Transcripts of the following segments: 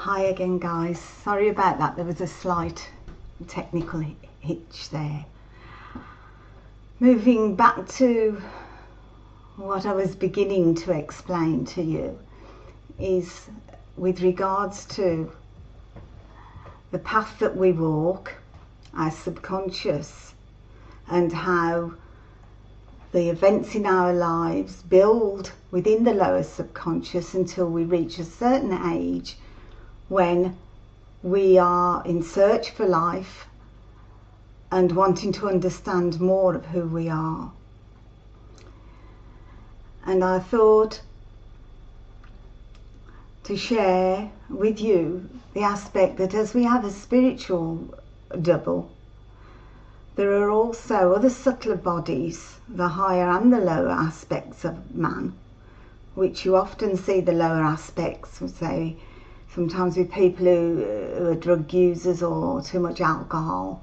Hi again, guys. Sorry about that. There was a slight technical hitch there. Moving back to what I was beginning to explain to you is with regards to the path that we walk, our subconscious, and how the events in our lives build within the lower subconscious until we reach a certain age when we are in search for life and wanting to understand more of who we are. And I thought to share with you the aspect that as we have a spiritual double, there are also other subtler bodies, the higher and the lower aspects of man, which you often see the lower aspects, say, sometimes with people who are drug users or too much alcohol.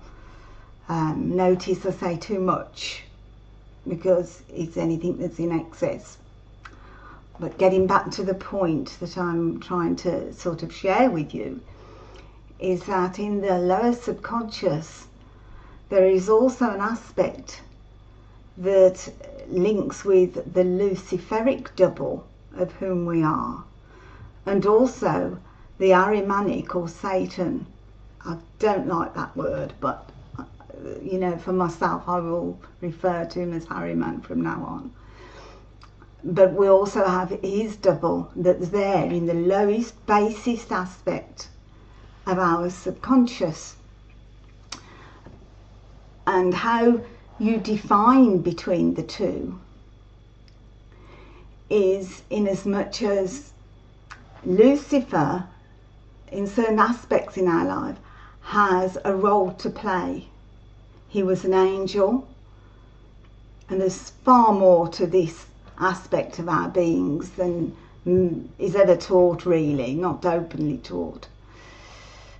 Notice I say too much because it's anything that's in excess. But getting back to the point that I'm trying to sort of share with you is that in the lower subconscious there is also an aspect that links with the luciferic double of whom we are, and also the Ahrimanic or Satan. I don't like that word, but you know, for myself I will refer to him as Ahriman from now on. But we also have his double that's there in the lowest, basest aspect of our subconscious. And how you define between the two is in as much as Lucifer, in certain aspects in our life, has a role to play. He was an angel, and there's far more to this aspect of our beings than is ever taught, really, not openly taught.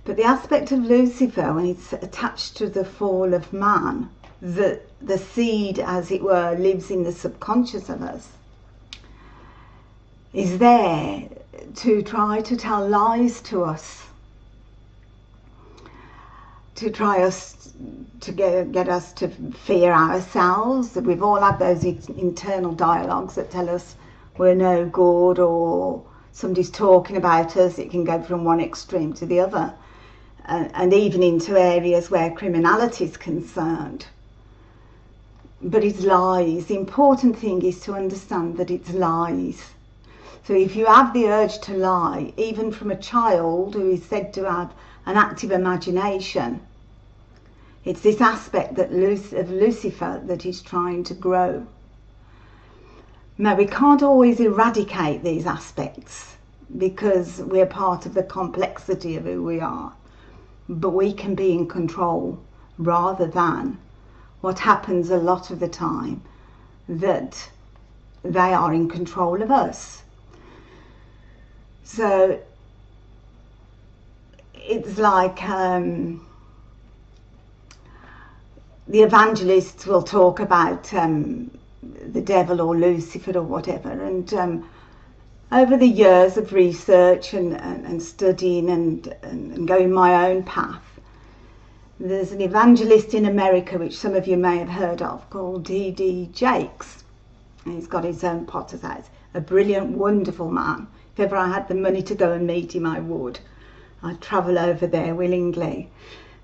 But the aspect of Lucifer, when it's attached to the fall of man, the seed, as it were, lives in the subconscious of us, is there to try to tell lies to us, to try us to get us to fear ourselves. We've all had those internal dialogues that tell us we're no good, or somebody's talking about us. It can go from one extreme to the other, and even into areas where criminality is concerned. But it's lies. The important thing is to understand that it's lies. So if you have the urge to lie, even from a child who is said to have an active imagination, it's this aspect that of Lucifer that is trying to grow. Now, we can't always eradicate these aspects because we're part of the complexity of who we are, but we can be in control rather than what happens a lot of the time, that they are in control of us. So it's like the evangelists will talk about the devil or Lucifer or whatever, and over the years of research and studying and going my own path, there's an evangelist in America which some of you may have heard of called D.D. Jakes, and he's got his own Potter's House. A brilliant, wonderful man. If ever I had the money to go and meet him, I would. I'd travel over there willingly.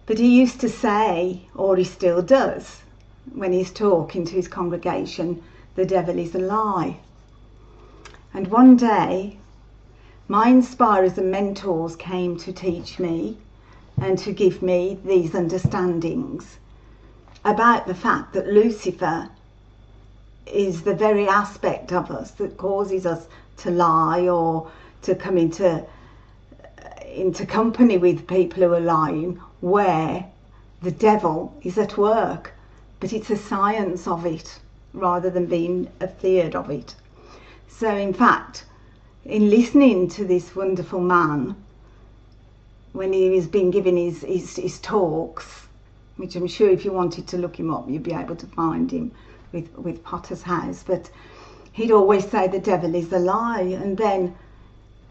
But he used to say, or he still does, when he's talking to his congregation, the devil is a lie. And one day, my inspirers and mentors came to teach me and to give me these understandings about the fact that Lucifer is the very aspect of us that causes us to lie or to come into company with people who are lying, where the devil is at work. But it's a science of it rather than being afeared of it. So in fact, in listening to this wonderful man, when he was being given his talks, which I'm sure if you wanted to look him up, you'd be able to find him with Potter's House, but he'd always say the devil is a lie. And then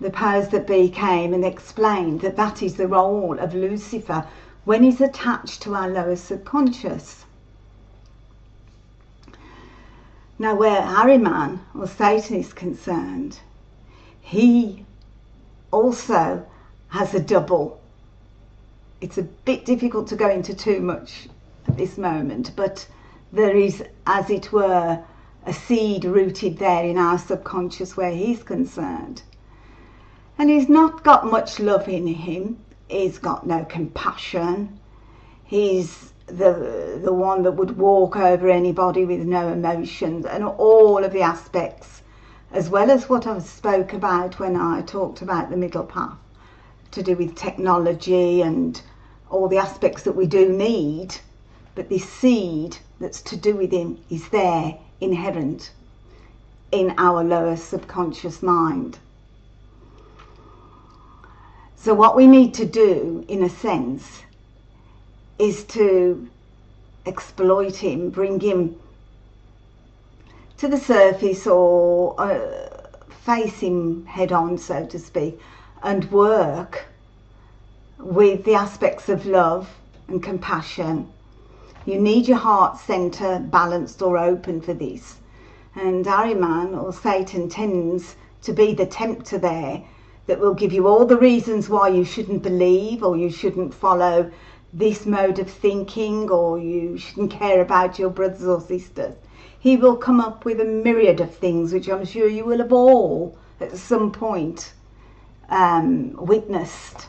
the powers that be came and explained that that is the role of Lucifer when he's attached to our lower subconscious. Now, where Ahriman, or Satan, is concerned, he also has a double. It's a bit difficult to go into too much at this moment, but there is, as it were, a seed rooted there in our subconscious where he's concerned. And he's not got much love in him. He's got no compassion. He's the one that would walk over anybody with no emotions, and all of the aspects, as well as what I spoke about when I talked about the middle path, to do with technology and all the aspects that we do need. But this seed that's to do with him is there, inherent in our lower subconscious mind. So what we need to do, in a sense, is to exploit him, bring him to the surface, or face him head on, so to speak, and work with the aspects of love and compassion. You need your heart center balanced or open for this. And Ahriman, or Satan, tends to be the tempter there that will give you all the reasons why you shouldn't believe, or you shouldn't follow this mode of thinking, or you shouldn't care about your brothers or sisters. He will come up with a myriad of things which I'm sure you will have all at some point witnessed.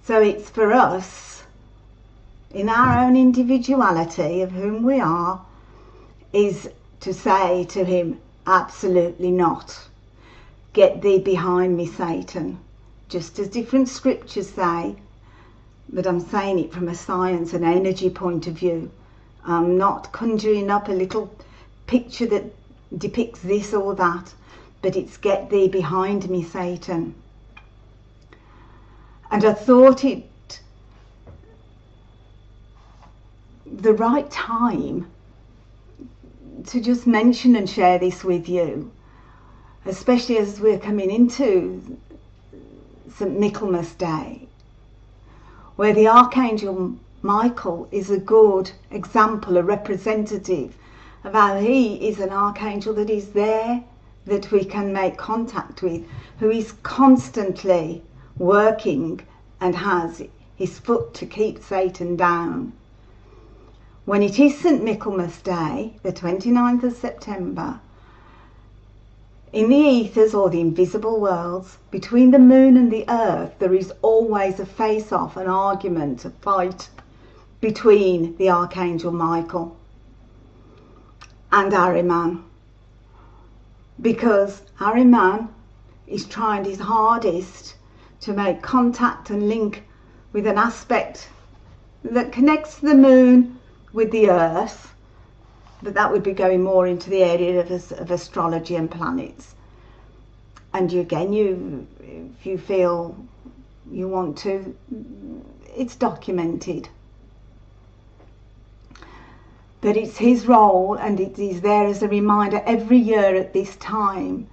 So it's for us, in our own individuality of whom we are, is to say to him, absolutely not. Get thee behind me, Satan. Just as different scriptures say, but I'm saying it from a science and energy point of view. I'm not conjuring up a little picture that depicts this or that, but it's get thee behind me, Satan. And I thought it the right time to just mention and share this with you, especially as we're coming into St. Michaelmas Day, where the Archangel Michael is a good example, a representative of how he is an archangel that is there, that we can make contact with, who is constantly working and has his foot to keep Satan down. When it is St. Michaelmas Day, the 29th of September, in the ethers, or the invisible worlds, between the moon and the earth, there is always a face-off, an argument, a fight between the Archangel Michael and Ahriman. Because Ahriman is trying his hardest to make contact and link with an aspect that connects the moon with the earth, but that would be going more into the area of astrology and planets. And you, again, if you feel you want to, it's documented. But it's his role, and it is there as a reminder every year at this time,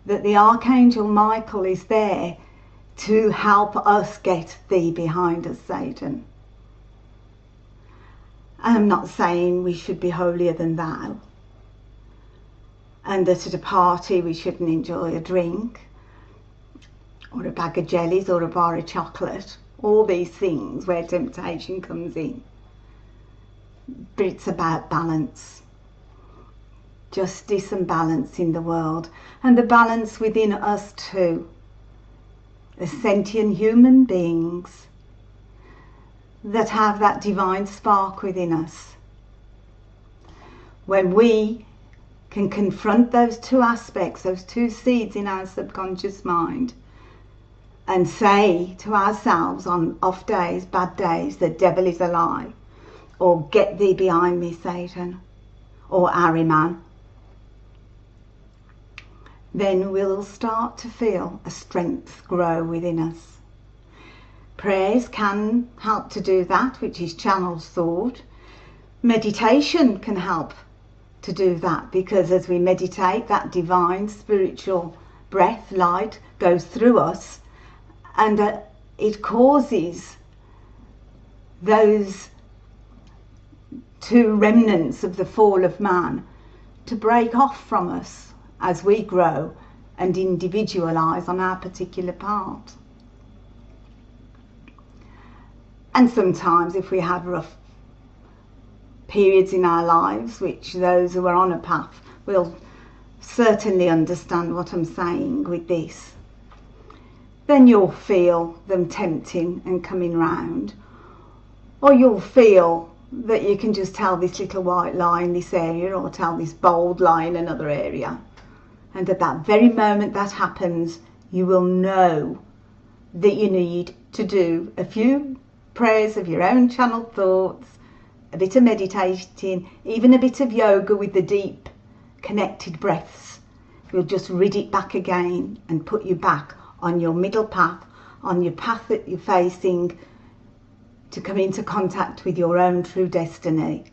that the Archangel Michael is there to help us get thee behind us, Satan. I'm not saying we should be holier than thou, and that at a party we shouldn't enjoy a drink or a bag of jellies or a bar of chocolate, all these things where temptation comes in. But it's about balance, justice and balance in the world, and the balance within us too, as sentient human beings that have that divine spark within us. When we can confront those two aspects, those two seeds in our subconscious mind, and say to ourselves on off days, bad days, the devil is a lie, or get thee behind me, Satan, or Ahriman, then we'll start to feel a strength grow within us. Prayers can help to do that, which is channeled thought. Meditation can help to do that, because as we meditate, that divine spiritual breath, light, goes through us, and it causes those two remnants of the fall of man to break off from us as we grow and individualize on our particular part. And sometimes if we have rough periods in our lives, which those who are on a path will certainly understand what I'm saying with this, then you'll feel them tempting and coming round, or you'll feel that you can just tell this little white lie in this area or tell this bold lie in another area. And at that very moment that happens, you will know that you need to do a few prayers of your own channeled thoughts, a bit of meditating, even a bit of yoga with the deep connected breaths. Will just rid it back again and put you back on your middle path, on your path that you're facing to come into contact with your own true destiny,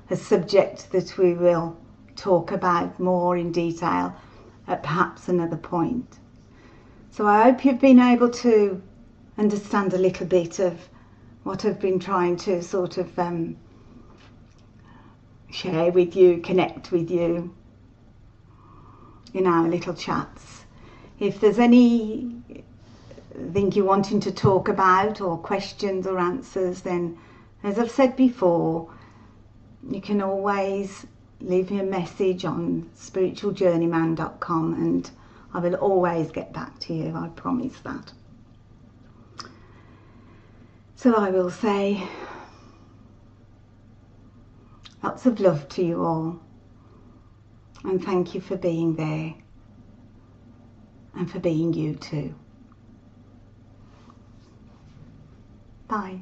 a subject that we will talk about more in detail at perhaps another point. So I hope you've been able to understand a little bit of what I've been trying to sort of share with you, connect with you in our little chats. If there's anything you're wanting to talk about, or questions or answers, then as I've said before, you can always leave me a message on SpiritualJourneyman.com and I will always get back to you, I promise that. So I will say lots of love to you all, and thank you for being there and for being you too. Bye.